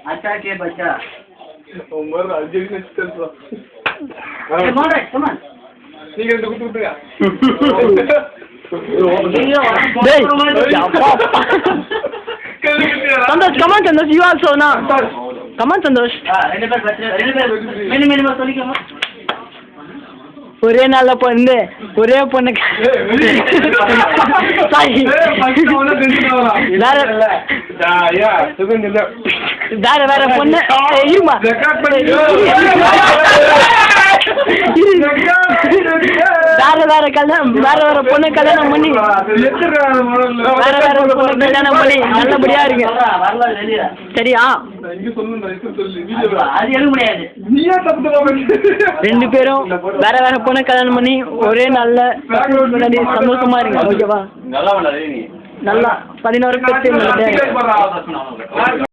अच्छा के बच्चा उम्र अर्जेंट में चल रहा कम ऑन ठीक है तो कुछ उठेगा Santosh, come on Santosh, you also now. Come on Santosh. मैंने बात नहीं किया ஒரே நாள்ல பொண்ணு ஒரே பொண்ணு வேற வேற பொண்ணு இருமா வேற வேற கல்யாணம் வேற வேற பொண்ணு கல்யாணம் பண்ணி வேற வேற பொண்ணு கல்யாணம் பண்ணி நல்லபடியா இருங்க சரியா ரெண்டு பேரும் வேற வேற பொண்ணு கல்யாணம் பண்ணி ஒரே நல்ல சந்தோஷமா இருங்க ஓகேவா நல்லா 11 பேர்